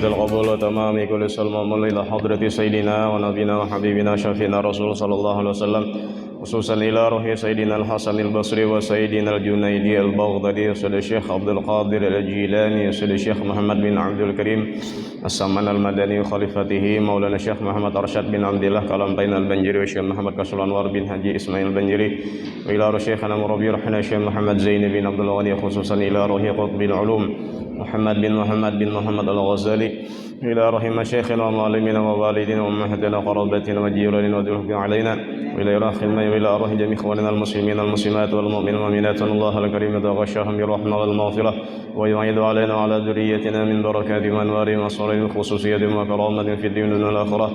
القبول وتمام كل سلم إلى حضرة سيدنا ونبينا وحبيبنا شفينا رسول صلى الله عليه وسلم خصوصا إلى روح سيدنا الحسن البصري وسيدنا الجنيدي البغدادي وسيد الشيخ عبد القادر الجيلاني وسيد الشيخ محمد بن عبد الكريم السمان المدني وخليفته مولانا الشيخ محمد أرشد بن عبد الله كلامتين البنجري والشيخ محمد كسل أنوار بن حجي إسماعيل البنجري وإلى روح شيخنا مربي رحنا الشيخ محمد زين بن عبد الغني خصوصا إلى روح قطب العلوم محمد بن محمد الغزالي إلى رحم شيخنا ومعلمنا ووالدنا وأمهاتنا وقرابتنا وجيراننا وذوي علينا وإلى روح الماء وإلى روح جميع إخواننا المسلمين والمسلمات والمؤمنين والمؤمنات الله الكريم يتغشاهم بالرحمة والمغفرة ويعيد علينا وعلى ذريتنا من بركات وأنوار وأسرار خصوصية وكرامة في الدين والآخرة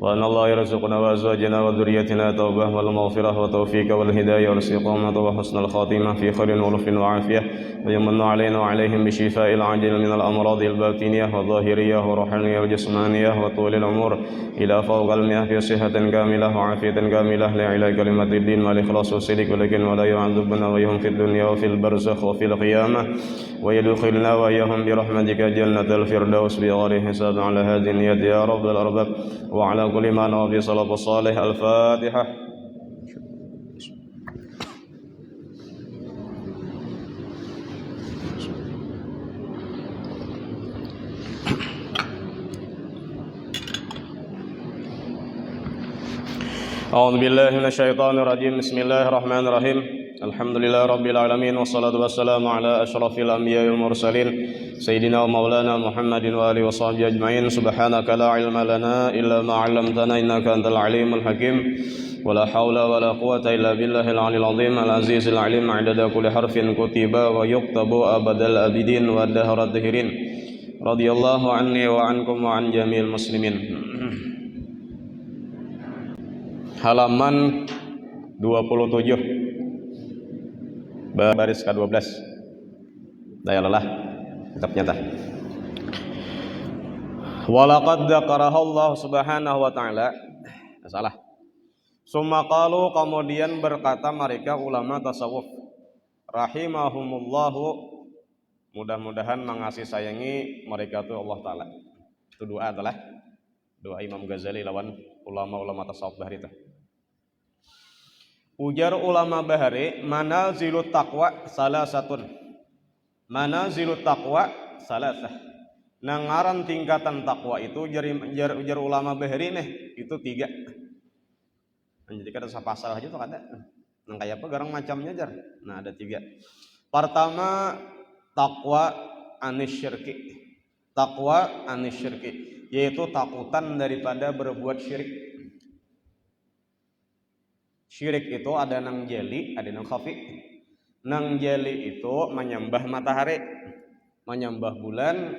وأن الله يرزقنا وأزواجنا وذريتنا التوبة والمغفرة والتوفيق والهداية والاستقامة وحسن الخاتمة في خير ولطف وعافية ويمن علينا وعليهم بشفاء العاجل من الأمراض الباطنية والظاهرية والروحانية والجسمانية وطول العمر إلى فوق المئة في صحة كاملة وعافية كاملة لعلاج كلمة الدين والإخلاص والصدق ولكن ولا يعذبنا وإياهم في الدنيا وفي البرزخ وفي القيامة ويدخلنا وإياهم برحمتك جنة الفردوس بغير حساب على هذه النية يا رب الأرباب وعلى كل ما نوى في صلاة الصالح الفاتحة. أعوذ بالله من الشيطان الرجيم بسم الله الرحمن الرحيم الحمد لله رب العالمين والصلاة والسلام على أشرف الأنبياء والمرسلين سيدنا ومولانا محمد وآله وصحبه أجمعين سبحانك لا علم لنا إلا ما علمتنا إنك أنت العليم الحكيم ولا حول ولا قوة إلا بالله العلي العظيم العزيز العليم عدد كل حرف كتب ويكتب أبد الأبدين والدهر الدهرين رضي الله عني وعنكم وعن جميع المسلمين. Halaman 27 baris ke-12 daya lelah kitabnya tah. Walaqad dzakaraha Allah Subhanahu wa taala. Salah. Summa qalu kemudian berkata mereka ulama tasawuf rahimahumullahu mudah-mudahan mengasihi sayangi mereka itu Allah taala. Itu doa adalah doa Imam Ghazali lawan ulama-ulama tasawuf bahari tah. Ujar ulama bahari manazilut taqwa salasatun. Manazilut taqwa salasah. Nangaran tingkatan takwa itu ujar ulama bahari nih itu 3. Jadi kada sapasal aja tuh kada. Nang kaya apa garang macamnya jar. Nah ada 3. Pertama takwa anis syirki. Takwa anis syirki yaitu takutan daripada berbuat syirik. Syirik itu ada nang jeli, ada nang khafi. Nang jeli itu menyembah matahari, menyembah bulan,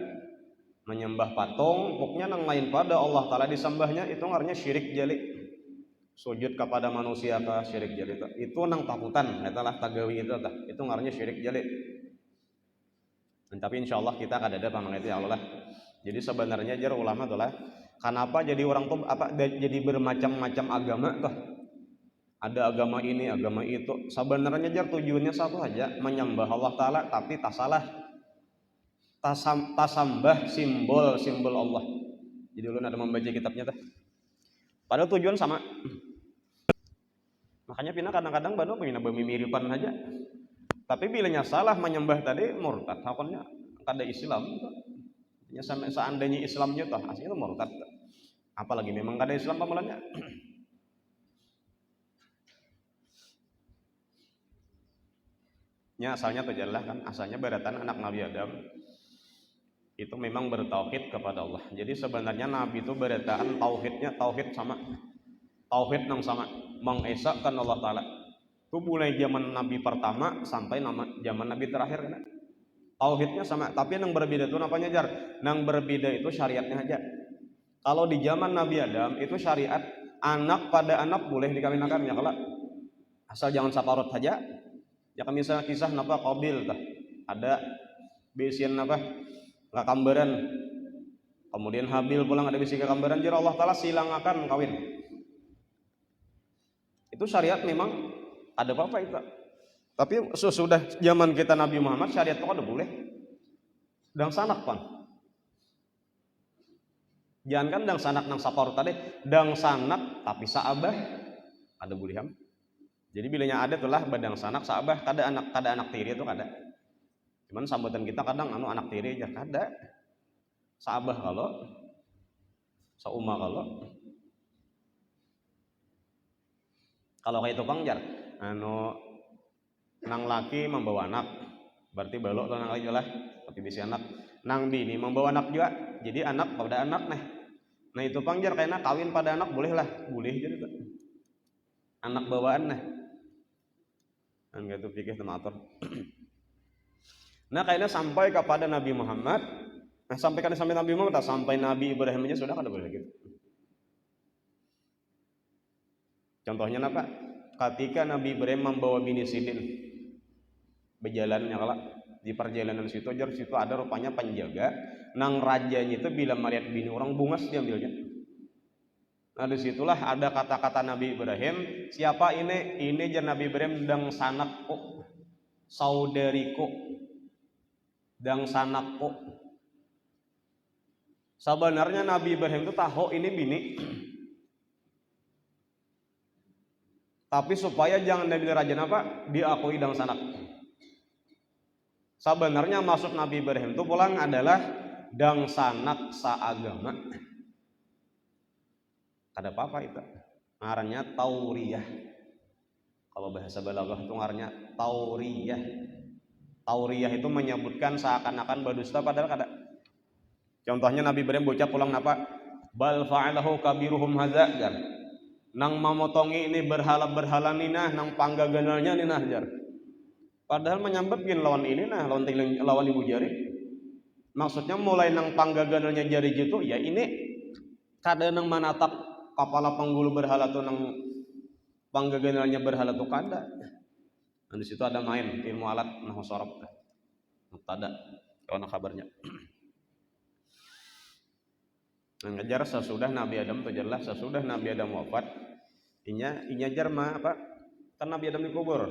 menyembah patung, pokoknya nang lain pada Allah Ta'ala disembahnya itu artinya syirik jeli. Sujud kepada manusia kah syirik jeli itu nang takutan, itulah tagawi itu artinya syirik jeli. Tapi insyaallah kita kada ada pamangati Allah. Jadi sebenarnya jar ulama tuh lah, kenapa jadi orang tuh jadi bermacam-macam agama tuh? Ada agama ini, agama itu. Sebenarnya jar tujuannya satu aja, menyembah Allah Ta'ala tapi tak salah. Tasambah simbol Allah. Jadi ulun ada membaca kitabnya teh. Padahal tujuan sama. Makanya pina kadang-kadang bano pengen bermimiripan aja. Tapi bilanya salah menyembah tadi murtad. Hakonnya kada Islam. Ya seandainya Islamnya toh aslinya itu murtad. Apalagi memang kada Islam pamulannya. Ya asalnya tuh jelas kan, asalnya beratan anak Nabi Adam itu memang bertauhid kepada Allah. Jadi sebenarnya Nabi itu beratan tauhidnya tauhid sama tauhid yang sama mengesahkan Allah Ta'ala. Itu mulai zaman Nabi pertama sampai zaman Nabi terakhir kan. Tauhidnya sama, tapi yang berbeda itu apanya jar? Yang berbeda itu syariatnya aja. Kalau di zaman Nabi Adam itu syariat anak pada anak boleh dikawinkan ya kalau asal jangan saparot saja. Ya kan misalnya kisah napa Qabil tah. Ada bisian napa kakambaran. Kemudian Habil pulang ada bisi kakambaran jar Allah taala silangakan kawin. Itu syariat memang ada apa-apa itu. Tapi sesudah zaman kita Nabi Muhammad syariat itu ada boleh. Dang sanak pan. Jangan kan dang sanak nang saparot tadi, dang sanak tapi saabah ada boleh ham. Jadi bilanya ada tuh lah badang sanak saabah kada anak tiri itu kada. Cuman sambutan kita kadang anak tiri aja kada. Saabah kalau sauma kalau kayak tukang jar nang laki membawa anak berarti balok tuh nang laki lah tapi bisa anak nang bini membawa anak juga jadi anak pada anak nah itu pangjar kayaknya kawin pada anak boleh lah boleh jadi tuh anak bawaan enggak tuh pikir tematur. Nah kayaknya sampai kepada Nabi Muhammad sampai Nabi Muhammad sampai Nabi Ibrahim aja sudah kada boleh gitu. Contohnya apa? Ketika Nabi Ibrahim membawa bini Sidin berjalannya kalau di perjalanan situ ada rupanya penjaga nang rajanya itu bila melihat bini orang bungas diambilnya. Nah disitulah ada kata-kata Nabi Ibrahim siapa ini jar Nabi Ibrahim dang sanakku saudariku dang sanakku. Sebenarnya Nabi Ibrahim itu tahu ini bini tapi supaya jangan diambil raja apa diakui dang sanak. Sebenarnya maksud Nabi Ibrahim itu pulang adalah dang sanak saagama. Ada apa itu? Ngarannya tauriyah. Kalau bahasa balaghah itu ngarannya tauriyah. Tauriyah itu menyebutkan seakan-akan berdusta padahal kada. Contohnya Nabi Ibrahim bocah pulang apa? Bal fa'alahu kabiruhum hadza. Nang mamotongi ini berhala ninah nang panggaganalnya ninah jar. Padahal menyambet gin lawan ini lawan ibu jari. Maksudnya mulai nang panggaganalnya jari gitu ya ini kada nang manatap kepala penggulu berhala tuh nang panggaganalnya berhala tuh kada. Nah di situ ada main ilmu alat nah sorab. Tada kalau kabarnya. Nah jar sesudah Nabi Adam tuh jelas sesudah Nabi Adam wafat inya jar mah apa? Kan Nabi Adam dikubur.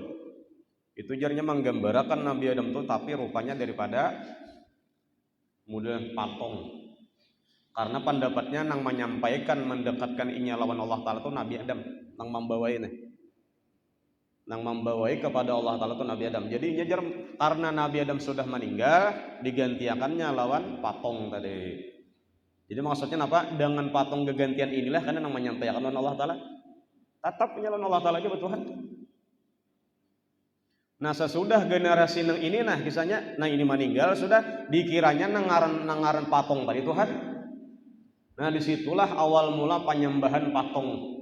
Itu jarnya menggambarkan Nabi Adam itu tapi rupanya daripada model patung. Karena pendapatnya nang menyampaikan mendekatkan inya lawan Allah Ta'ala itu Nabi Adam nang membawai nang membawai kepada Allah Ta'ala itu Nabi Adam. Jadi inya jar karena Nabi Adam sudah meninggal digantiakannya lawan patung tadi. Jadi maksudnya apa? Dengan patung kegantian inilah karena nang menyampaikan lawan Allah Ta'ala. Tetap punya lawan Allah Ta'ala aja Tuhan. Nah sesudah generasi nang ini nah kisahnya nah ini meninggal sudah dikiranya nangaran patung tadi Tuhan. Nah disitulah awal mula penyembahan patung.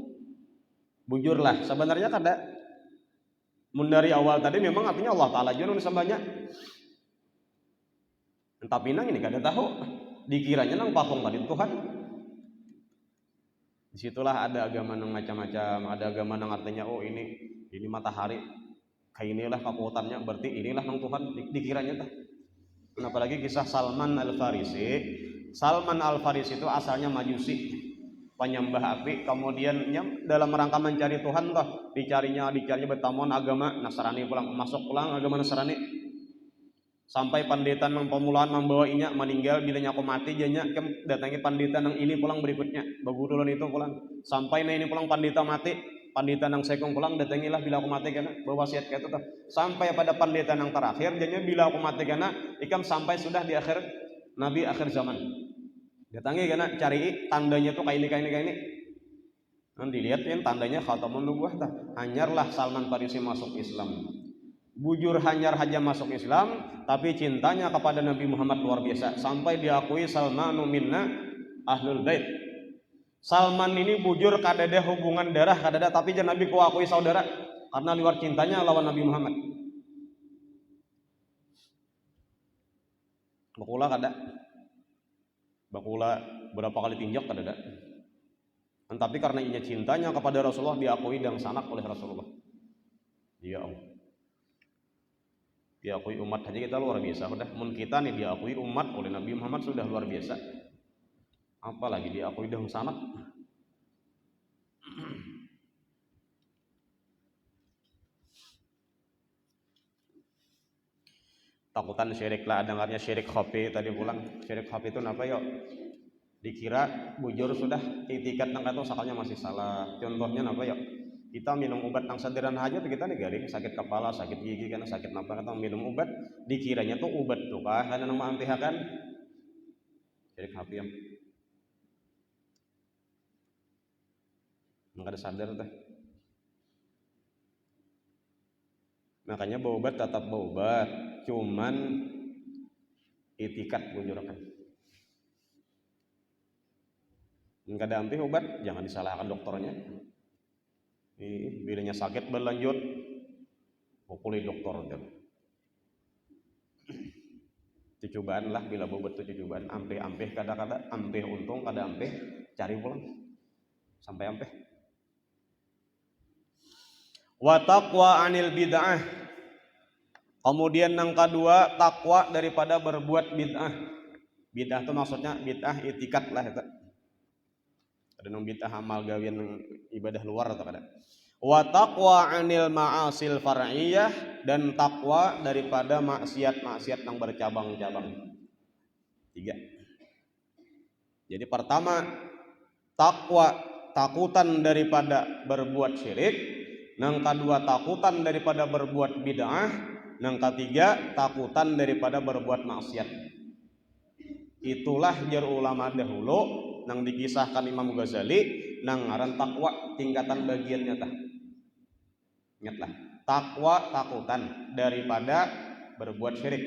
Bujurlah sebenarnya kada. Mun dari awal tadi memang artinya Allah Ta'ala aja nu disembahnya. Tapi nang ini kada tahu dikiranya nang patung tadi Tuhan. Disitulah ada agama nang macam-macam, ada agama nang artinya oh ini matahari. Kayak inilah kekuatannya berarti inilah nang Tuhan dikiranya tah. Apalagi kisah Salman Al-Farisi. Salman Al-Farisi itu asalnya Majusi, penyembah api, kemudian dalam rangka mencari Tuhan toh, dicarinya bertamuan agama Nasrani masuk pulang agama Nasrani. Sampai pandita nang pemulaan membawainya meninggal bilanya aku mati janya datangi pandita nang ini pulang berikutnya. Bagudulun itu pulang. Sampai ini pulang pandita mati. Pandita nang sekong pulang datangilah bila aku mati kana berwasiat kayak itu tuh. Sampai pada pandita nang terakhir jadinya bila aku mati kana ikam sampai sudah di akhir nabi akhir zaman. Datangi kana cari tandanya tuh kayak ini. Nanti dilihat yang tandanya khatamun nubuwah tah. Hanyarlah Salman Farisi masuk Islam. Bujur hanyar haja masuk Islam tapi cintanya kepada Nabi Muhammad luar biasa sampai diakui Salmanu minna ahlul bait. Salman ini bujur kadada hubungan darah kadada tapi jangan Nabi ku akui saudara. karena liwat cintanya lawan Nabi Muhammad. Bakula berapa kali tinjak kada. Tapi karena inya cintanya kepada Rasulullah diakui dan sanak oleh Rasulullah. Ya Allah. Diakui umat aja kita luar biasa. Udah mun kita nih diakui umat oleh Nabi Muhammad sudah luar biasa. Apalagi diakui dan sanak. Takutan syirik lah, dengarnya syirik khafi tadi pulang. Syirik khafi itu apa yuk? Dikira bujur sudah itikat nang kata sakalnya masih salah. Contohnya apa yuk? Kita minum obat nang sederhana aja tuh kita nih garing sakit kepala, sakit gigi kan sakit napa kita minum obat dikiranya tuh obat tuh karena nang maampihakan syirik khafi yang nggak ada sadar teh. Makanya berobat tetap berobat, cuman itikat bujurakan. Enggak ada ampih obat, jangan disalahkan dokternya. Bilanya sakit berlanjut, pukuli dokter. Itu cobaan lah bila berobat itu cobaan. Ampih kada-kada, ampih untung kada ampih, cari pulang sampai ampih. Wa taqwa anil bid'ah. Kemudian yang kedua, takwa daripada berbuat bid'ah. Bid'ah itu maksudnya bid'ah itikat lah itu. Ada nang bid'ah amal gawian ibadah luar atau kada. Wa taqwa anil ma'asil far'iyah, dan takwa daripada maksiat-maksiat yang bercabang-cabang. 3. Jadi pertama, takwa takutan daripada berbuat syirik. Yang kedua, takutan daripada berbuat bid'ah. Yang ketiga, takutan daripada berbuat maksiat. Itulah jar ulama dahulu nang dikisahkan Imam Ghazali nang ngaran takwa tingkatan bagiannya tah. Ingatlah, takwa takutan daripada berbuat syirik.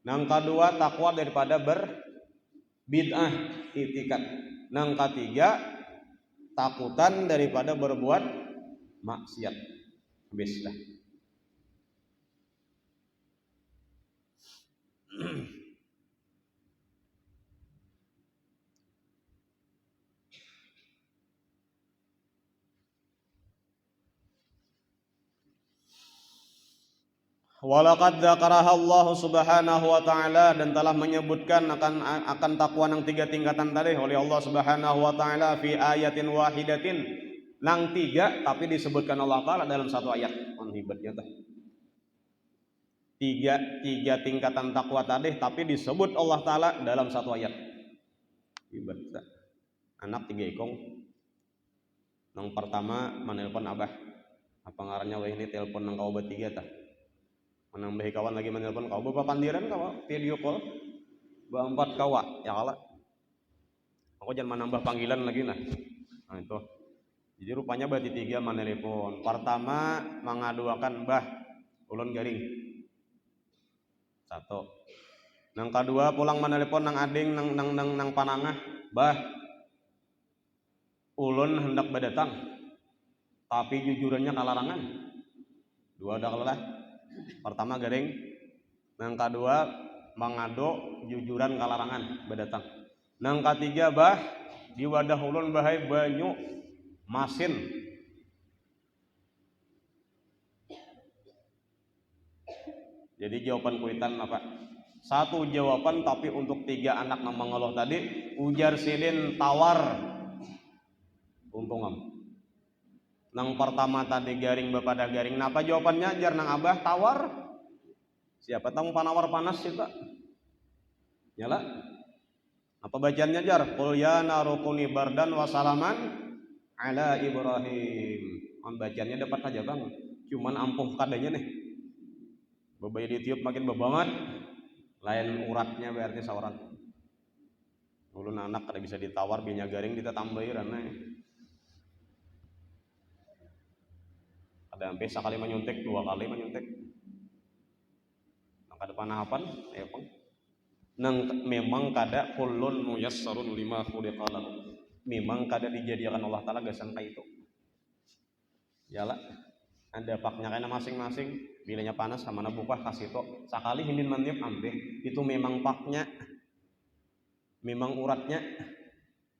Yang kedua, takwa daripada berbid'ah itikat. Yang ketiga, takutan daripada berbuat maksiat. Habis dah. Walaqad dzakaraha Allah Subhanahu wa taala, dan telah menyebutkan akan takwa nang 3 tingkatan tadi oleh Allah Subhanahu wa taala fi ayatin wahidatin. Nang 3 tapi disebutkan Allah taala dalam satu ayat. Hebatnya tah. 3 tingkatan takwa tadi tapi disebut Allah taala dalam satu ayat. Hebat tah. Anak 3 ikong. Nang pertama menelpon abah. Apa ngarannya weh ini telepon nang kau bertiga tah. Menambah kawan lagi menelpon kau bapak pandiran kau video call berempat kawa ya kalah aku jangan menambah panggilan lagi nah itu jadi rupanya berarti 3 menelpon. Pertama mengaduakan bah ulun garing 1. Yang kedua pulang menelpon nang ading nang panangah bah ulun hendak berdatang tapi jujurannya kalarangan. 2 dah kalah. Pertama garing, yang kedua mangado jujuran kalarangan berdatang. Yang ketiga bah di wadah ulun bahai banyu masin. Jadi jawaban kuitan apa? 1 jawaban tapi untuk 3 anak nang mengeluh tadi ujar sidin tawar untung nang pertama tadi garing bapada garing. Napa jawabannya jar nang abah tawar. Siapa tahu panawar panas kita. Nyala. Apa bacaannya jar? Qul ya narukuni bardan wa salaman ala Ibrahim. Bacaannya dapat aja bang. Cuman ampuh kadanya nih. Babay ditiup makin bebanget. Lain uratnya berarti sauran. Ulun anak kada bisa ditawar binya garing kita tambahi rana. Ada sampai sekali menyuntik 2 kali menyuntik. Nang kada panahapan ya pang. Nang memang kada kullun muyassarun lima khuliqa lahu. Memang kada dijadikan Allah taala gasan ka itu. Yalah. Ada paknya kena masing-masing, bilanya panas sama buka kasih to. Sakali hindin mantiap ampe, itu memang paknya, memang uratnya,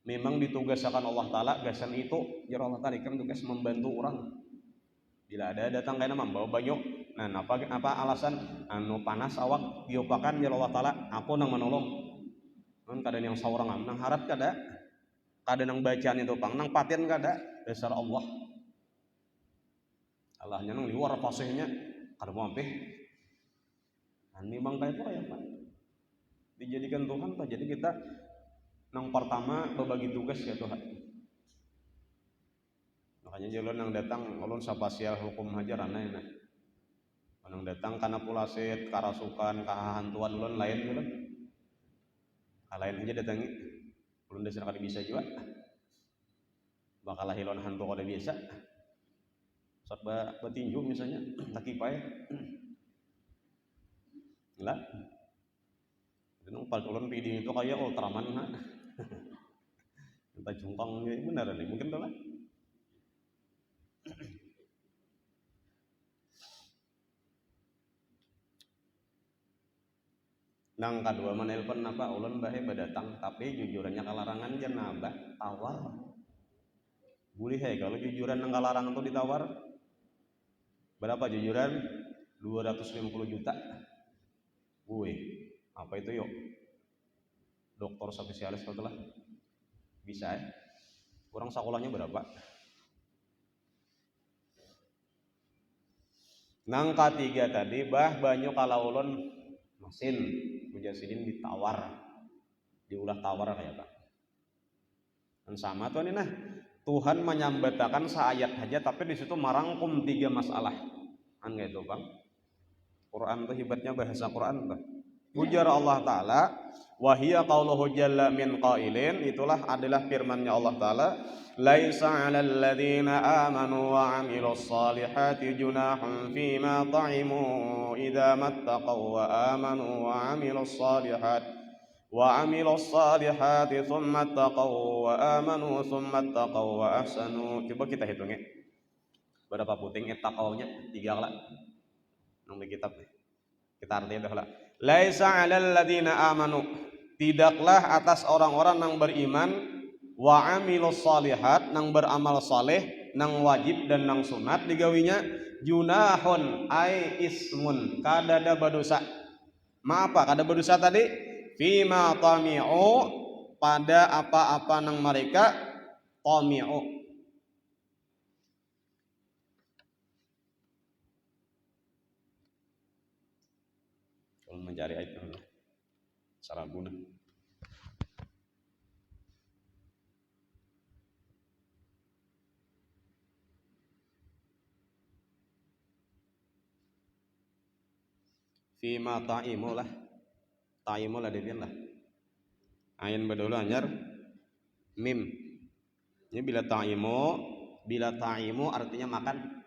memang ditugaskan Allah Ta'ala, gasan itu ya Allah Ta'ala kan tugas membantu orang. Bila ada datang kena membawa banyak, nah apa alasan anu panas awak diopakan ya Allah Ta'ala, aku nang menolong. Kan kadang yang saurang nang harap kada, kadang nang bacaan itu pang, nang patian kada, dasar Allah. Allahnya nang liwar fasihnya kada mau ampe. Ani bangkai itu ya Pak. Dijadikan Tuhan Pak. Jadi kita nang pertama berbagi tugas ya Tuhan. Makanya jalan yang datang ulun sapasial hukum hajar aneh nah. Nang datang kana pulasit, karasukan, kahantuan ulun lain ulun. Lain aja datangi. Ulun dasar kada bisa juga. Bakal hilon hantu kada biasa. Saat betinju misalnya, taki pae. Lah. Dan paling ulun PD itu kayak Ultraman ha. Entah jungkang benar nih, mungkin tuh lah. Nang kadua menelpon apa ulun bae badatang tapi jujurannya kalarangan jenabah tawar. Boleh kalau jujuran nang kalarangan tuh ditawar. Berapa jujuran? 250 juta. Gue, apa itu yuk? Dokter spesialis betul lah. Bisa ya? Kurang sekolahnya berapa? Nang ketiga tadi banyak kalau ulun mesin mujasidin ditawar. Diulah tawar kayak apa? Dan sama tuh nih nah. Tuhan menyambatakan seayat aja tapi di situ merangkum 3 masalah. Enggak itu Bang. Quran tuh hebatnya bahasa Quran tuh. Ujar Allah Ta'ala, wa hiya qauluhu jalla min qailin, itulah adalah firman-Nya Allah Ta'ala, laisa 'alal ladzina amanu wa 'amilus salihati junahun fima ta'imu idza mattaqaw wa amanu wa 'amilus salihati thumma taqaw wa amanu thumma taqaw wa ahsanu. Coba kita hitungnya. Berapa puting taqawnya? 3 lah. Nang di kitab nih. Kita artinya dah lah. Laisa 'alal ladzina amanu. Tidaklah atas orang-orang yang beriman wa 'amilus shalihat, nang beramal saleh, nang wajib dan nang sunat digawinya junahun ai ismun, kadada badosa. Maapa kada berdosa tadi? Fima tami'u, pada apa-apa nang mereka tami'u. Kalau mencari ayat itu salah guna. Fima ta'imu lah. Ta'imu lah debian lah. Ayin bedulu anyar mim. Ini bila ta'imu artinya makan.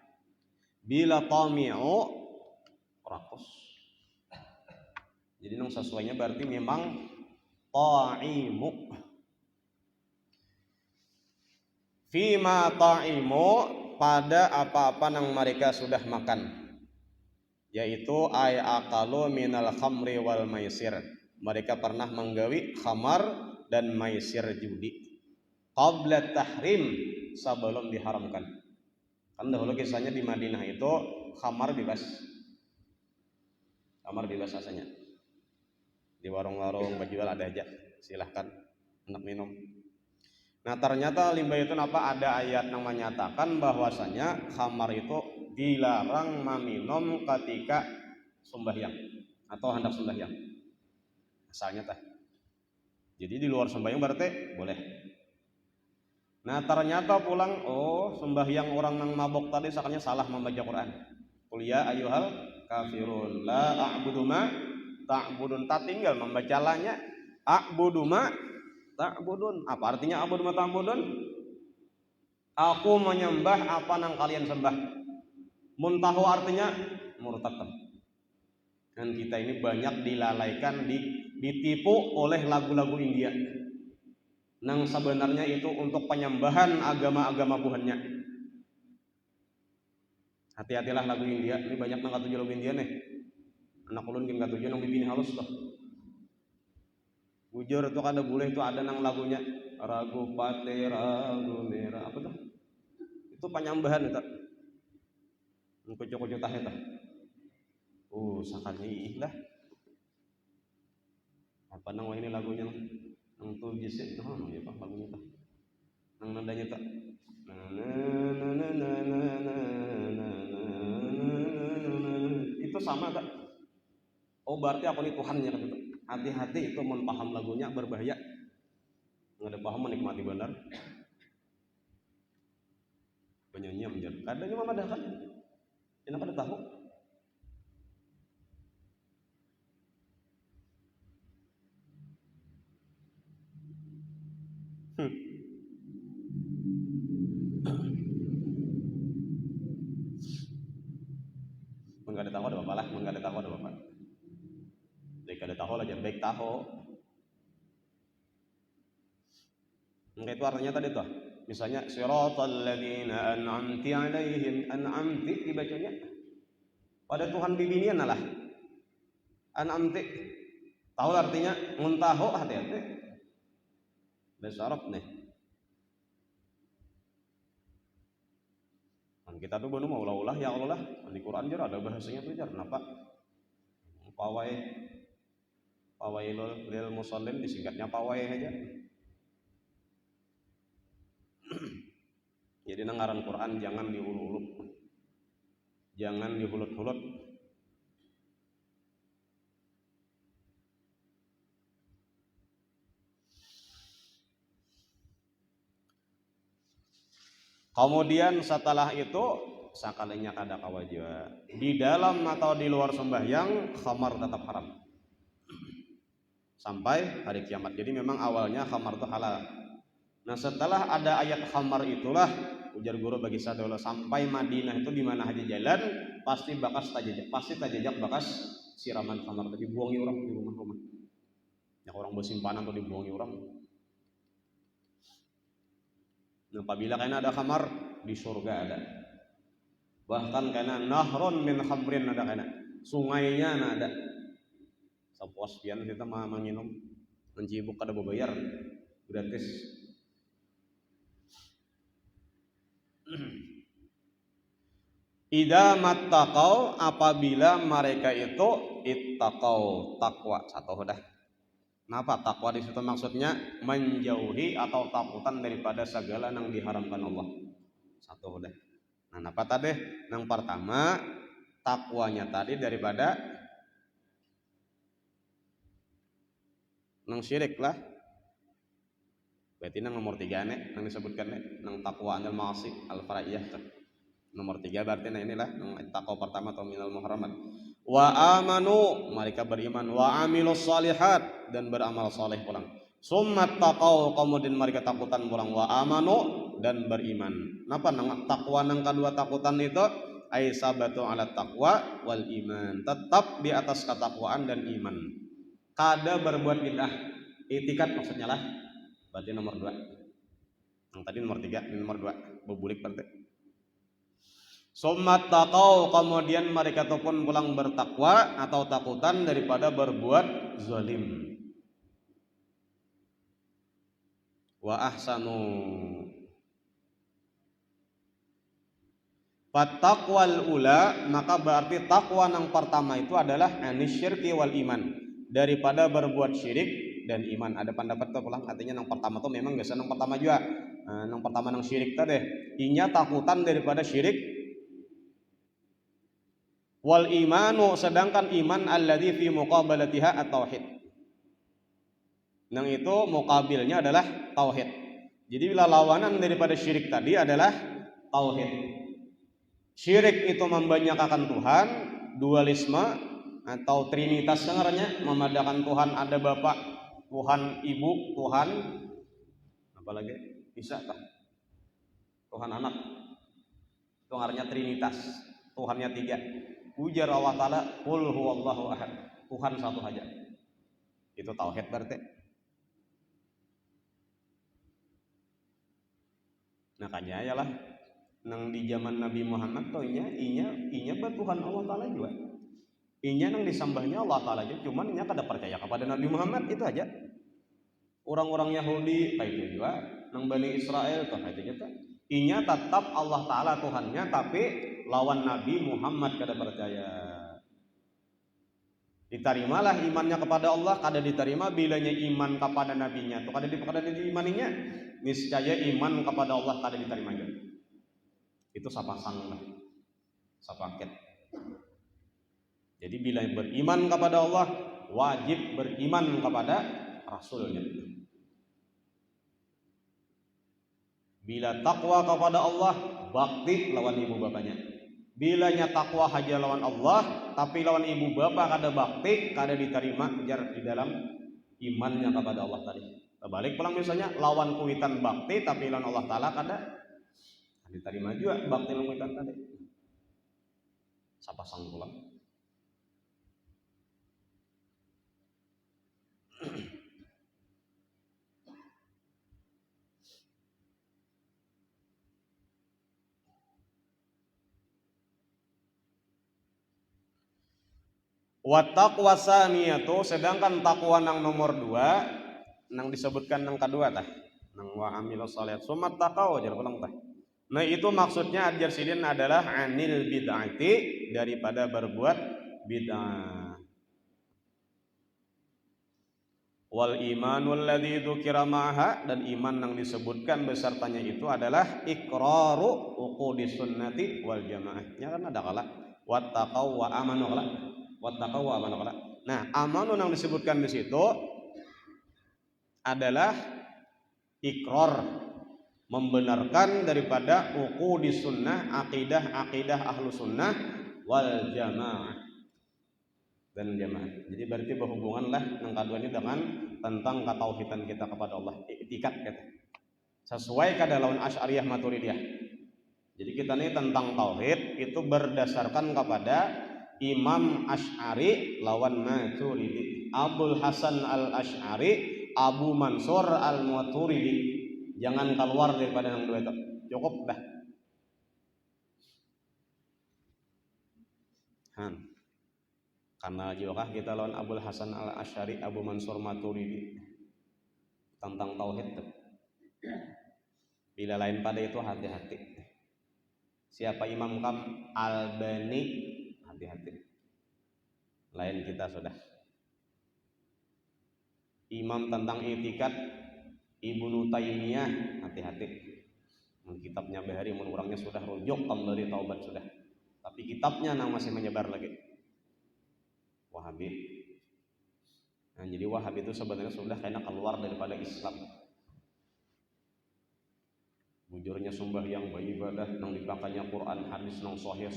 Bila tami'u rakus. Jadi nang sesuainya berarti memang ta'imu. Fima ta'imu, pada apa-apa nang mereka sudah makan. Yaitu ay akalu minal khamri wal maisir. Mereka pernah menggawi khamar dan maisir judi qabla tahrim, sebelum diharamkan. Kan dahulu kisahnya di Madinah itu khamar bebas rasanya. Di warung-warung berjual ada aja, silahkan hendak minum. Nah ternyata limbah itu ada ayat yang menyatakan bahwasanya khamar itu dilarang meminum ketika sembahyang atau hendak sembahyang. Asalnya tah. Jadi di luar sembahyang berarti boleh. Nah ternyata pulang, sembahyang orang yang mabok tadi sakanya salah membaca Quran. Qul ya ayyuhal kafirun la a'budu ma ta'budun, tak tinggal membaca lanya a'budu ma ta'budun. Apa artinya a'budu ma ta'budun? Aku menyembah apa yang kalian sembah. Muntahu artinya murtad. Dan kita ini banyak dilalaikan, ditipu oleh lagu-lagu India. Nang sebenarnya itu untuk penyembahan agama-agama buhannya. Hati-hatilah lagu India, ini banyak nang katuju lagu India nih. Anak ulun gin katuju nang bibini halus loh. Bujur itu kada boleh itu ada nang lagunya Ragu Pate Ragu Merah apa tuh? Itu panyambahan itu. Kucu-kucu tah itu. Sakali lah. Apa nang ini lagunya nang tuh jisik nang ya Pak lagunya tah. Nang nadanya tah. Itu sama tak? Berarti aku ini Tuhannya kan itu. Hati-hati itu mau paham lagunya berbahaya. Nggak ada paham menikmati benar. Penyanyi menjadi. Kadangnya mama dah kan? Enak ada tahu. Nggak ada tahu ada apa lah, nggak ada tahu ada apa. Baik ada tahu aja, baik tahu. Enggak itu artinya tadi tuh. Misalnya siratal ladzina an'amti 'alaihim, an'amti dibacanya. Pada Tuhan bibinian lah. An'amti. Tahu artinya muntaho hati-hati. Bahasa Arab nih. Kita tuh mau ulah-ulah ya Allah lah. Di Quran jar ada bahasanya tuh jar. Kenapa? Pawailul lil musallin disingkatnya pawai aja. Jadi nangaran Quran jangan diuluk-uluk. Jangan dihulut-hulut. Kemudian setelah itu sakalinya kada kawajiba. Di dalam atau di luar sembahyang khamar tetap haram. Sampai hari kiamat. Jadi memang awalnya khamar itu halal. Nah setelah ada ayat khamar itulah ujar guru bagi sadola sampai Madinah itu di mana aja jalan pasti tajajak bakas siraman khamar tadi dibuangi orang di rumah-rumah. Yang orang bersimpanan atau dibuangi orang. Nah, apabila kena ada khamar di surga ada. Bahkan kena nahron min khamrin ada kena. Sungainya ada. Sapuas pian kita mah menginum mencibuk kada berbayar gratis. Idza mattaqau apabila mereka itu ittaqau takwa satu dah. Kenapa takwa di situ maksudnya menjauhi atau takutan daripada segala yang diharamkan Allah. Satu udah. Nah, apa tadi? Yang pertama takwanya tadi daripada nang syirik lah. Berarti nang nomor 3 nih, nang disebutkan nih, nang takwa anil ma'asi al-faraiyah. Nomor 3 berarti nah inilah nang takwa pertama atau minal muharamat. Wa amanu mereka beriman wa amilus solihat dan beramal soleh pulang. Summat taqau kemudian mereka takutan pulang wa amanu dan beriman. Napa nang takwa nang kedua takutan itu ai sabatu ala taqwa wal iman. Tetap di atas ketakwaan dan iman. Kada berbuat bid'ah. Itikad maksudnya lah. Berarti nomor 2. Yang tadi nomor 3, ini nomor 2. Bebulik berarti. Summat taqau kemudian mereka itu pun pulang bertakwa atau takutan daripada berbuat zalim. Wa ahsanu. Fattaqwal ula maka berarti takwa yang pertama itu adalah anisyirki wal iman daripada berbuat syirik dan iman. Ada pendapat tuh pulang artinya yang pertama tuh memang biasa yang pertama juga. Yang pertama yang syirik tadi inya takutan daripada syirik. Wal imanu sedangkan iman alladzi fi muqabalatiha at-tauhid. Yang itu muqabilnya adalah tauhid. Jadi bila lawanan daripada syirik tadi adalah tauhid. Syirik itu membanyak-akan Tuhan, dualisme atau trinitas dengarnya, memadakan Tuhan ada Bapa, Tuhan Ibu, Tuhan apalagi bisa tak? Tuhan anak. Itu artinya trinitas. Tuhannya 3. Ujar Allah Ta'ala qul huwallahu ahad. Tuhan satu saja. Itu tauhid berarti. Makanya ayalah nang di zaman Nabi Muhammad tuh inya Tuhan Allah Ta'ala juga. Inya nang disambahnya Allah Ta'ala juga, cuman inya kada percaya kepada Nabi Muhammad, itu aja. Orang-orang Yahudi kayak itu juga, nang Bani Israel tuh kayak itu juga. Inya tetap Allah Ta'ala Tuhannya, tapi lawan Nabi Muhammad kada percaya. Ditarimalah imannya kepada Allah, kada diterima bilanya iman kepada nabinya tuh kada diimaninya, niscaya iman kepada Allah kada diterimanya. Itu sapasang lah, sapaket. Jadi bila beriman kepada Allah, wajib beriman kepada Rasulnya. Bila takwa kepada Allah, bakti lawan ibu bapaknya. Bilanya takwa haja lawan Allah, tapi lawan ibu bapak kada bakti, kada diterima jar di dalam imannya kepada Allah tadi. Terbalik pulang misalnya lawan kuitan bakti, tapi lawan Allah Ta'ala kada diterima juga bakti lawan kuitan tadi. Sapasang pulang. Wattaqwa saniyatu, sedangkan takwa nang nomor 2 nang disebutkan nang kedua tah, nang wa amilus shalihat summa taqwa jar pulang tah. Nah itu maksudnya ajar sidin adalah anil bid'ati, daripada berbuat bid'ah. Wal imanul ladzi dzukira ma'ha, dan iman yang disebutkan besertanya itu adalah iqraru uqudis sunnati wal jamaah. Ya kan ada kala wattaqaw wa amanu kala. Wattaqaw wa amanu kala. Nah, amanu yang disebutkan di situ adalah ikrar, membenarkan daripada uqudis sunnah, akidah ahlu sunnah wal jamaah dan jamaah. Jadi berarti berhubungan lah yang kedua ini dengan tentang ketauhidan kita kepada Allah, i'tikad kita. Sesuai kada lawan Asy'ariyah Maturidiyah. Jadi kita ini tentang tauhid itu berdasarkan kepada Imam Asy'ari lawan Maturidi, Abul Hasan Al-Asy'ari, Abu Mansur Al-Maturidi. Jangan keluar daripada yang dua itu. Cukup dah. Karena juga kita lawan Abul Hasan Al-Asy'ari, Abu Mansur Maturidi tentang tauhid itu. Bila lain pada itu hati-hati. Siapa Imam Kam Albani, hati-hati. Lain kita sudah. Imam tentang i'tikad Ibnu Taimiyah, hati-hati. Kitabnya bahari menurangnya sudah rujuk kembali taubat sudah. Tapi kitabnya nang masih menyebar lagi. Wahabi. Nah, jadi Wahabi itu sebenarnya sudah kena keluar daripada Islam. Bujurnya sembahyang beribadah nang dipakainya Quran hadis nang sahih.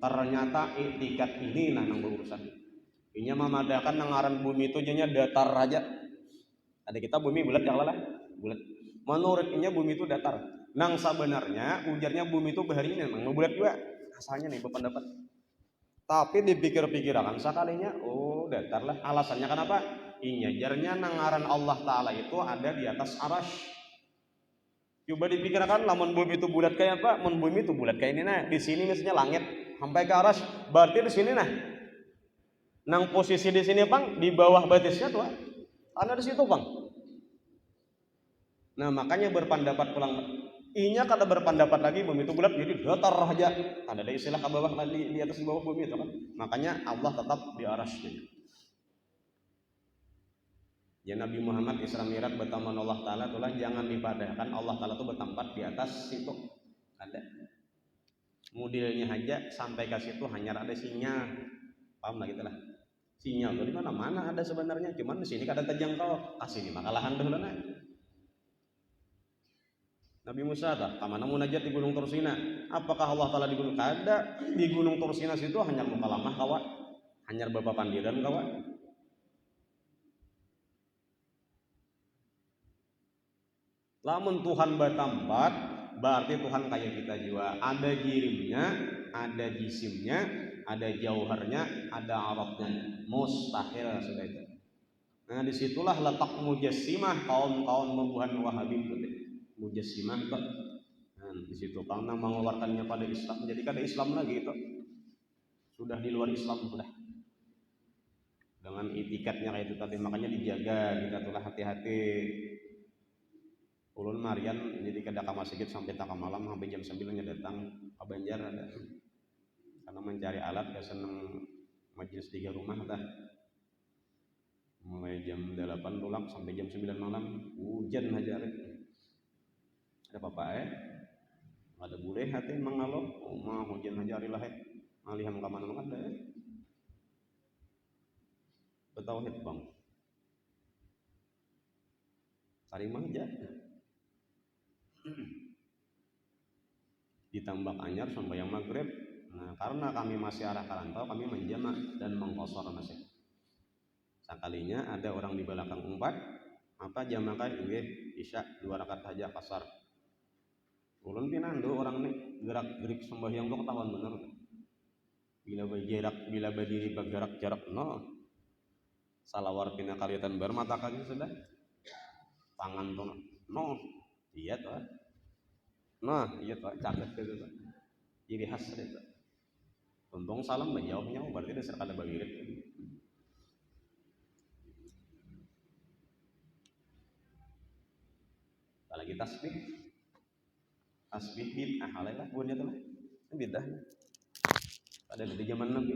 Ternyata i'tikad ini nang berurusan. Inya memadakan nang ngaran bumi itu jadinya datar aja. Ada kita bumi bulat yang lalah, bulat. Menurut inya bumi itu datar. Nang sebenarnya ujarnya bumi itu bahari ini nang bulat juga. Asalnya nih berpendapat. Tapi dipikir-pikirkan sekalinya, oh datar lah. Alasannya kenapa? Inya jarnya nang ngaran Allah Ta'ala itu ada di atas arasy. Coba dipikirkan, lamun bumi itu bulat kayak apa? Mun bumi itu bulat kayak ini nah, di sini misalnya langit sampai ke arasy, berarti di sini nah. Nang posisi di sini Bang, di bawah batisnya tuh. Ada di situ Bang. Nah, makanya berpendapat pulang. Inya kada berpendapat lagi bumi itu bulat jadi datar aja. Ada istilah ke bawah di atas di bawah bumi itu kan. Makanya Allah tetap di arasy. Ya Nabi Muhammad Isra Mi'raj bertemu Allah Ta'ala itulah jangan dipadahkan Allah Ta'ala itu bertempat di atas situ. Ada modelnya aja sampai ke situ hanya ada sinyal. Paham lah gitu lah. Sinyal itu di mana-mana ada sebenarnya, cuman di sini kada terjangkau. Kasih ini makalahan dulu nah. Nabi Musa dah kamana munajat di Gunung Tursina. Apakah Allah Ta'ala di gunung? Kada. Di Gunung Tursina situ hanya mukalamah kawan. Hanya beberapa pandiran kawan. Lamun Tuhan bertempat, berarti Tuhan kayak kita juga. Ada jirimnya, ada jisimnya, ada jauharnya, ada arabnya. Mustahil sudah itu. Nah disitulah letak mujassimah kaum-kaum membuhan Wahabi itu. Mujassimah itu. Nah, di situ karena mengeluarkannya pada Islam, jadi kada Islam lagi itu sudah di luar Islam sudah dengan itikadnya kayak itu tadi. Makanya dijaga kita tuh hati-hati. Ulun marian jadi kada ka masjid sampai tak malam sampai jam 9 nya datang ke Banjar ada karena mencari alat ya seneng majelis 3 rumah dah mulai jam 8 pulang sampai jam 9 malam hujan aja ada apa ada boleh hati mangalo mah hujan aja lah ngaliham ka mana ada betauhid bang tarimah aja ditambah anyar sembahyang maghrib. Nah karena kami masih arah karantau kami menjamak dan mengkosor masih sekalinya ada orang di belakang umpat apa jamakan ini isya 2 rakaat saja kasar ulun pinando orang nih gerak-gerik sembahyang kok ketahuan bener bila berdiri bergerak jarak no salawar pina kaliatan bermata kaki sudah tangan tuh no iya tuh nah iya tuh caket gitu tuh ciri khas itu untung salam menjawabnya berarti dasar kada bagirit apalagi tasbih bid'ah lah bunya tuh lah bid'ah ada di zaman Nabi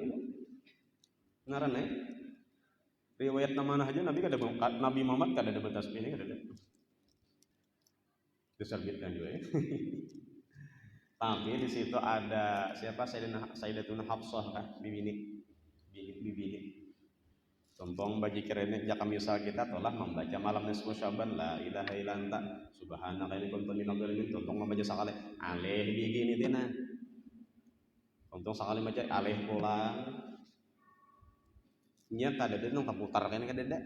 ngaran riwayat nama aja Nabi Muhammad kada ada tasbih ini kada ada besar bid'ah juga ya. Tapi di situ ada siapa Sayyidatuna Hafsah kan bibini. Tompong bagi kerennya jika misal kita telah membaca malam nisfu Syaban la ilaha illa anta subhanaka inni kuntu minadz dzalimin tompong membaca sakali alih begini tina. Tompong sakali baca alih pulang. Nya kada ada nang kaputar kene kada ada.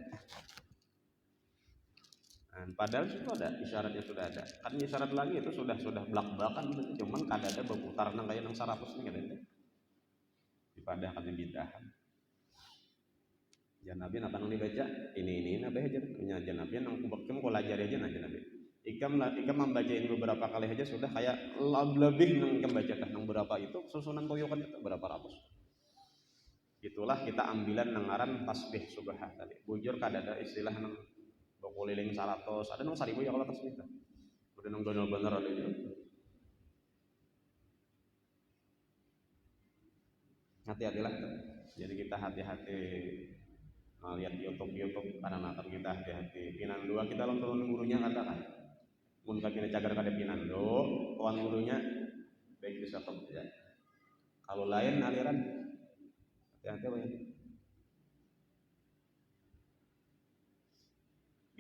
Padahal itu ada isyaratnya sudah ada kan isyarat lagi itu sudah belak-belakan gitu cuman kada ada berputar nang kayak nang 100 nih kada ada ibadah kada bidah janabi apa nang dibaca ini nabi aja punya janabi nang kubaknya kau lajari aja nang janabi ikam membacain beberapa kali aja sudah kayak lebih nang ikam baca nang berapa itu susunan koyokan itu berapa ratus itulah kita ambilan nangaran tasbih subhan tadi bujur kada ada istilah nang keliling 100 ada nang 1000 ya kalau tasbih udah nang bener ada juga hati-hatilah jadi kita hati-hati lihat YouTube anak-anak kita hati-hati pinando kita langsung turun gurunya katakan mun kita cagar kada pinando kawan gurunya baik bisa kerja kalau lain aliran hati-hati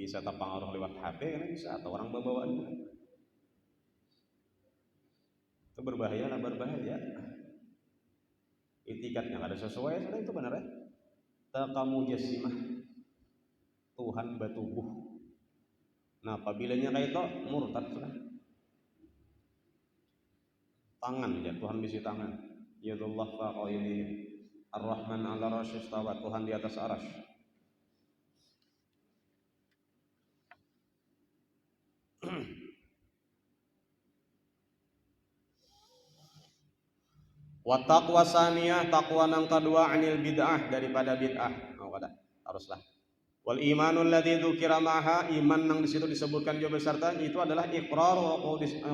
bisa terpengaruh lewat HP kan bisa atau orang bawaan itu berbahaya itikadnya nggak ada sesuai sudah itu benar ya kamu jasimah Tuhan batubuh nah apabila kayak itu murtad sudah tangan ya Tuhan bisi tangan yadullah faqaini ar-rahman ala rasyis istawa Tuhan di atas arasy wa taqwa saniyah taqwa nang kedua anil bid'ah daripada bid'ah haruslah wal imanul ladzi dzukira ma'ha iman nang disitu disebutkan juga beserta itu adalah iqrar wa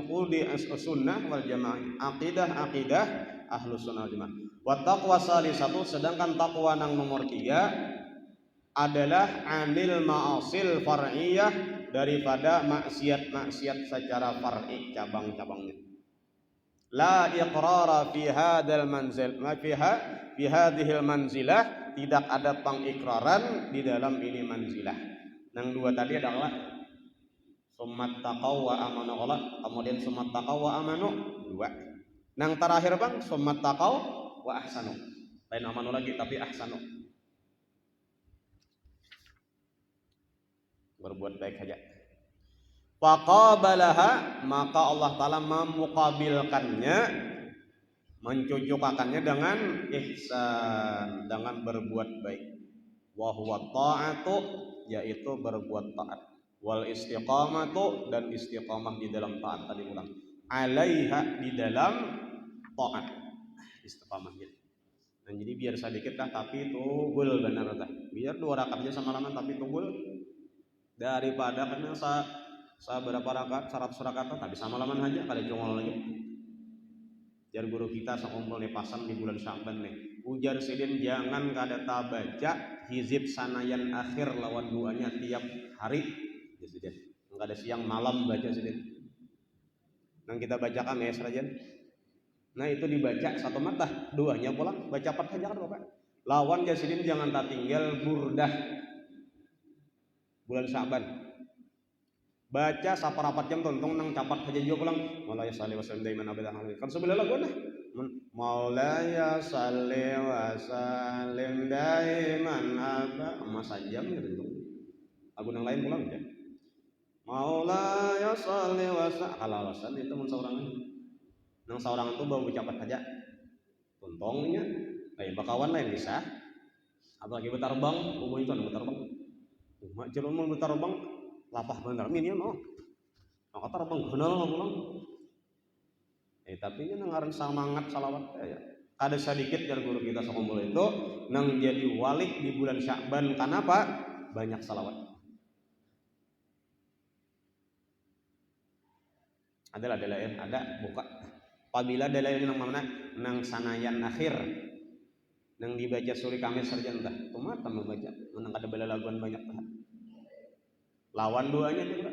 qudi as-sunnah wal jamaah aqidah ahlus sunnah wal jamaah wa taqwa salisatu sedangkan taqwa nang nomor 3 adalah anil ma'asil far'iyah daripada maksiat secara far'i cabang-cabangnya la iqrara fi hadzal manzil ma fiha fi hadhil manzilah tidak ada pengikraran di dalam ini manzilah nang dua tadi adalah summat taqaw wa amanu Allah kemudian summat taqaw wa amanu dua nang terakhir bang summat taqaw wa ahsanu lain amanu lagi tapi ahsanu berbuat baik saja faqabalaha maka Allah Ta'ala memukabilkannya mencucukakannya dengan ihsan dengan berbuat baik wa huwa ta'atu yaitu berbuat taat wal istiqamatu dan istiqamah di dalam taat tadi ulang alaiha di dalam taat. Istiqamah gitu. Dan jadi biar sedikit lah tapi tugul benar tah. Biar 2 rakaatnya sama lama tapi tugul daripada kena berapa rakaat 100 rakaat tapi sama lama aja kada congol lagi. Jar guru kita sakumpul nih pasan di bulan Sya'ban nih. Ujar sidin jangan kada baca hizib sanayan akhir lawan duanya tiap hari. Ya sidin. Enggak ada siang malam baca sidin. Nang kita bacakan ya serajan. Nah itu dibaca satu mata, duanya pulang baca 4 saja kan Bapak. Lawan jasidin jangan tak tinggal burdah bulan Sya'ban. Baca saparapat jam tontong nang capat saja juga pulang. Maulaya salli wa sallim daiman abadan. Kan sebelah lagu nah. Maulaya salli wa sallim daiman abadan. Mas jam ya tentu. Lagu nang lain pulang ya. Maulaya salli wa sallim. Alasan itu mun saurangan. Nang seorang itu bawa ucapan saja tuntongnya lain bakawan lain bisa apalagi betarbang umum itu betarbang umat jelun mau betarbang lapah bener minian maka terbang kenal pulang tapi nang ngaran semangat salawat ya ada sedikit dari guru kita sakumpul itu nang jadi walik di bulan Sya'ban kenapa banyak salawat ada buka apabila dalil nang mana nang sanayan akhir nang dibaca suri Kamis sarjan tah kumaha membaca menang kada bala laguan banyak tah lawan duanya juga.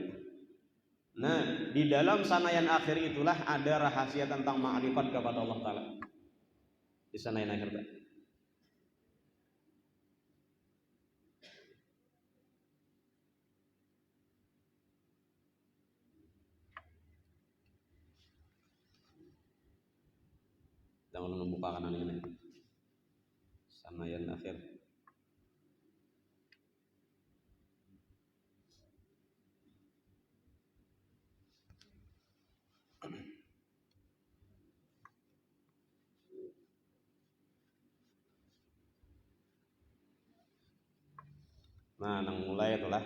Nah di dalam sanayan akhir itulah ada rahasia tentang ma'rifat kepada Allah Ta'ala di sanayan akhir tah. Jangan membuka kanan ini sanayan akhir nah nang mulai itulah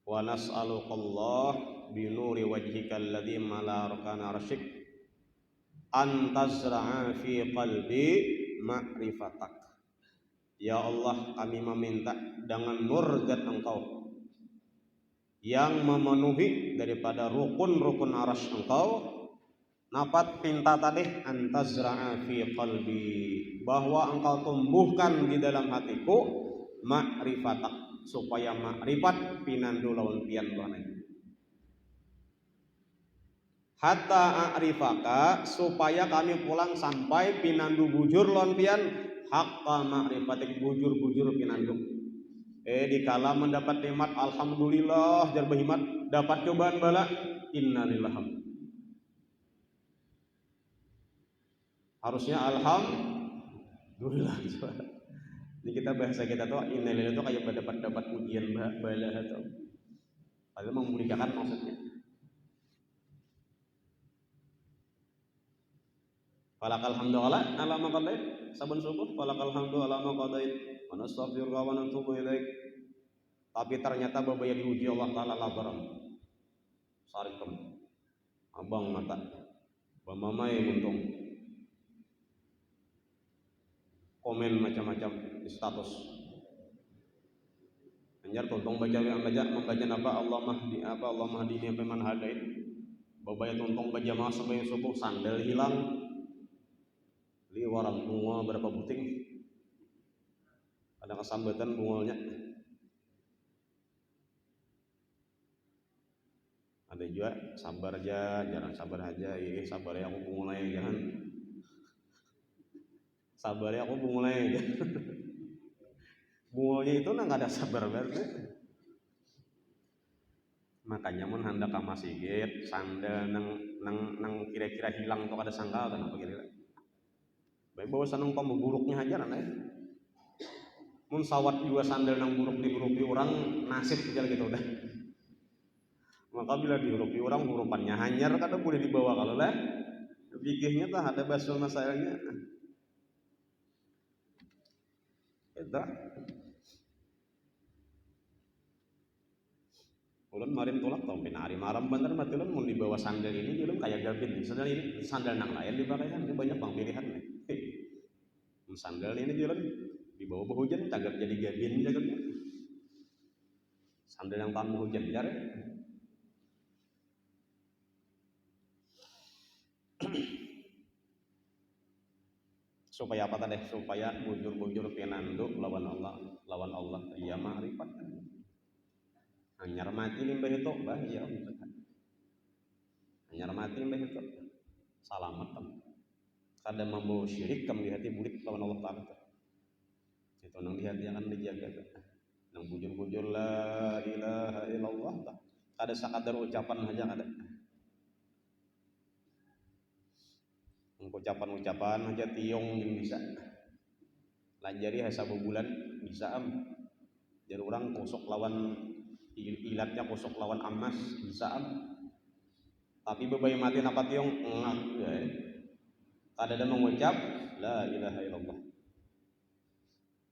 wa nas'alukallah binuri wajhika alladhi mala arkana arsyik antazra'a fi qalbi ma'rifatak. Ya Allah kami meminta dengan nur zat engkau yang memenuhi daripada rukun-rukun arasy engkau napat pinta tadi antazra'a fi qalbi bahwa engkau tumbuhkan di dalam hatiku ma'rifatak supaya ma'rifat pinandu lawan pian Tuhan hatta a'rifaka supaya kami pulang sampai pinandu bujur lawan pian haqqa ma'rifatik bujur-bujur pinandu dikala mendapat nikmat alhamdulillah jar berhikmat dapat cobaan bala innalillah harusnya alhamdulillah. Ini kita bahasa kita tuh innalillah tuh kayak dapat ujian bala atau padahal memuliakan maksudnya. Falakal hamdu ala ma qadait sabun syukur falakal hamdu ala ma qadait wa nastaghfiruka wa natubu ilaik. Tapi ternyata babaya diuji Allah Ta'ala labaran sarikem abang mata bamamai muntung komen macam-macam di status anjar tontong membaca apa Allah mahdi ini apa man hadait babaya tontong baca mas sampai subuh sandal hilang li warang bunga berapa buting ada kesambatan bungolnya ada juga sabar aja jangan sabar aja sabar ya aku mulai jangan sabar ya aku mulai aja bungolnya itu nggak ada sabar berarti makanya mun hendak ka masjid sandal nang kira-kira hilang tuh ada sangkal dan apa kira-kira baik bawa sanung pemburuknya aja nanti mun sawat juga sandal nang buruk diburuki orang nasib aja gitu udah maka bila dihurupi orang hurupannya hanyar kada boleh dibawa kalau lah fikihnya tah ada basul masalahnya itu ulun marin tolak tau pinari maram bener mati ulun mau dibawa sandal ini ulun kayak gabin sandal nang lain dipakai kan banyak bang pilihan nih. Sandal ini ulun dibawa hujan tagap jadi gabin jagapnya sandal yang tahan hujan jar supaya apa tadi supaya bujur-bujur pinanduk lawan Allah iya ma'rifat anyar mati limbah itu bahaya anyar mati limbah itu salamat kada membawa syirik kam di hati bulik lawan Allah Ta'ala itu nang di hati akan dijaga nang bujur-bujur la ilaha illallah kada sakadar ucapan aja kada ucapan aja tiong yang bisa lanjari sabu bulan bisa jadi orang kosok lawan ilatnya kosok lawan amas bisa tapi bebai mati napa tiong ngak ya kada ada mengucap la ilaha illallah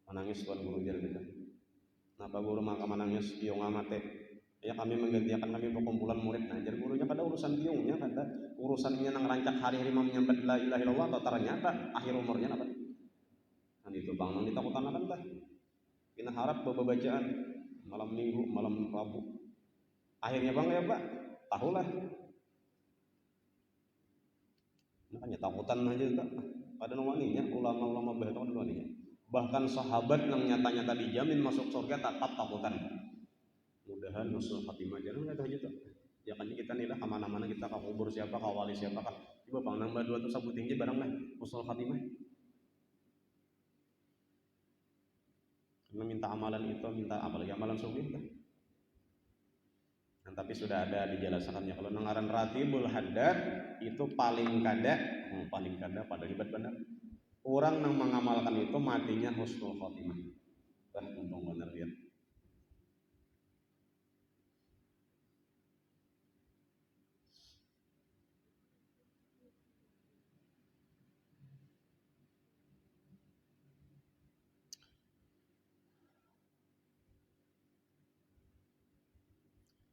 menangis tuan guru jar gitu napa guru maka menangis tiong amate ya kami menggantikan kami perkumpulan murid nah jadi gurunya kada urusan tiungnya kada urusannya nang rancak hari imam nyambat la ilaha illallah atau ternyata akhir umurnya apa kan itu bang nang ditakutan akan lah kita harap bacaan malam minggu malam rabu akhirnya bang ya pak tahulah makanya takutan aja tak pada waninya ulama-ulama bahkan waninya bahkan sahabat yang nyata-nyata dijamin masuk surga tetap takutan mudahan husnul khatimah jangan ada aja tuh ya kan kita nih lah kemana-mana kita ke kubur siapa ke wali siapa kan coba bang nambah dua tuh sabut tinggi barang lah husnul khatimah karena minta amalan itu minta apalagi amalan sugih kan nah, tapi sudah ada dijelaskannya kalau nengaran ratibul haddad itu paling kada pada hebat benar orang yang mengamalkan itu matinya husnul khatimah untung benar ya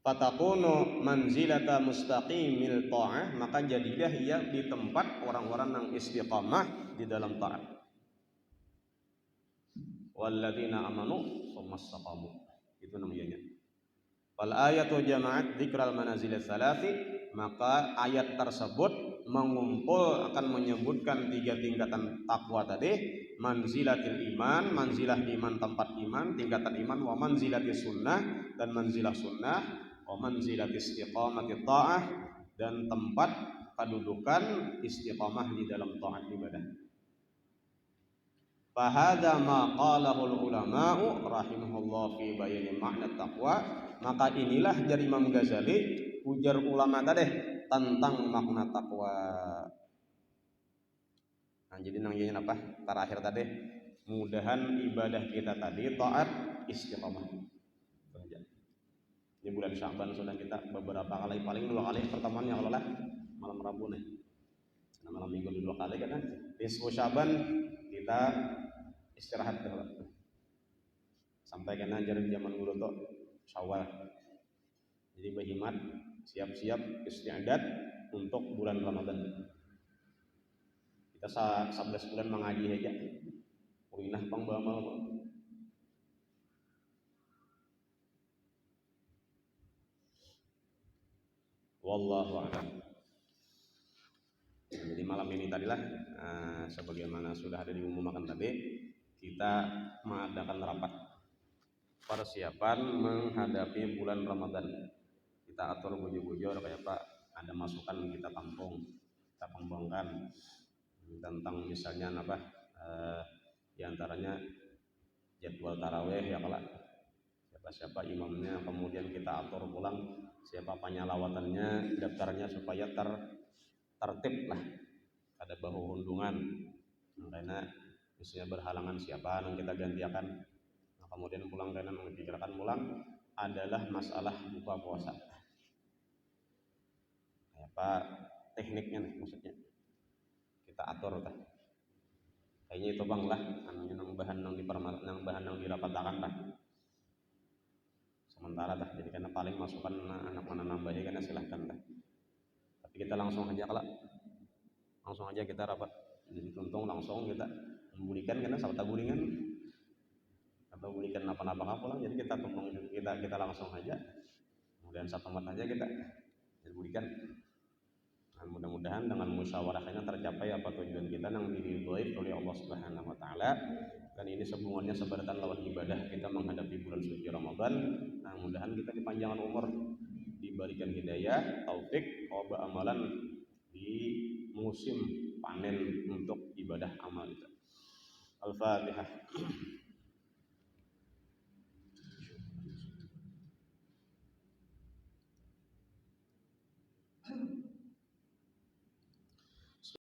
fatakunu manzilata mustaqimil ta'ah maka jadilah ia di tempat orang-orang yang istiqamah di dalam taat walladzina amanu tsumastaqamu itu namanya wal ayatu jama'at dzikral manazil tsalati maka ayat tersebut mengumpul akan menyebutkan tiga tingkatan takwa tadi manzilatil iman manzilah iman tempat iman tingkatan iman wa manzilatis sunnah dan manzilah sunnah wa manzilatis istiqamati ta'ah dan tempat kedudukan istiqamah di dalam taat ibadah. Fahadha ma qalahul ulama'u rahimahullah fi bayani makna taqwa maka inilah dari Imam Ghazali ujar ulama tadi tentang makna takwa. Nah jadi nangnya apa terakhir tadi mudahan ibadah kita tadi taat istiqamah. Ini bulan Sya'ban sudah kita beberapa kali paling 2 kali pertemuan ya Allah lah malam Rabu nih. Nah, malam Minggu 2 kali kan di Sya'ban kita istirahat dulu. Sampai kena jalan zaman dulu tuh Syawal. Jadi berhemat siap-siap istiadat untuk bulan Ramadan. Kita 11 bulan mengaji aja. Uinah pang bamal. Wallahu a'lam. Jadi malam ini tadilah sebagaimana sudah ada diumumkan tadi kita mengadakan rapat persiapan menghadapi bulan Ramadan. Kita atur bujur-bujur kayak Pak ada masukan kita tampung kita kembangkan tentang misalnya apa diantaranya jadwal taraweh ya kalau siapa imamnya kemudian kita atur pulang siapa penyalawatannya daftarnya supaya tertib lah ada bahu undungan karena misalnya berhalangan siapa yang kita gantiakan nah, kemudian pulang karena memikirkan pulang adalah masalah buka puasa apa tekniknya nih maksudnya kita atur lah kayaknya itu bang lah anunya nang bahan nang dirapatakan lah sementara dah. Jadi karena paling masukan anak mana nambahi karena silahkan dah. Tapi kita langsung aja kita rapat. Jadi tuntung langsung kita memberikan karena sabta guringan atau berikan apa-apa pulang. Jadi kita tuntung kita langsung aja. Kemudian satu mat aja kita berikan. Dan mudah-mudahan dengan musyawarahnya tercapai apa tujuan kita yang diridhoi oleh Allah Subhanahu wa taala. Dan ini hubungannya seberatan lawan ibadah kita menghadapi bulan suci Ramadan. Nah, mudah-mudahan kita dipanjangkan umur, diberikan hidayah, taufik, qoba amalan di musim panen untuk ibadah amal itu. Al-Fatihah.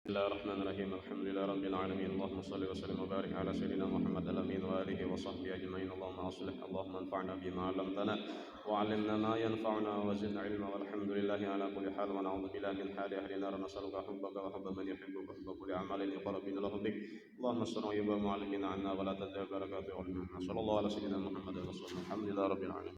Bismillahirrahmanirrahim. Alhamdulillah rabbil alamin. Allahumma shalli wa sallim wa barik ala sayyidina Muhammad al-amin wa alihi wa sahbihi ajma'in. Allahumma aslih, Allahumma anfa'na bima 'allamtana wa 'allimna ma yanfa'una wa zidna 'ilma. Walhamdulillahi ala kulli hal wa na'udzu billahi min hali ahli nar. Nas'aluka hubbaka wa hubba man yuhibbuka wa hubba kulli 'amalin yuqarribuna ila rabbik. Allahumma salli wa 'allimna 'anna wa la tadhhab barakatuhu. Sallallahu ala sayyidina Muhammad wa sallam. Alhamdulillah rabbil alamin.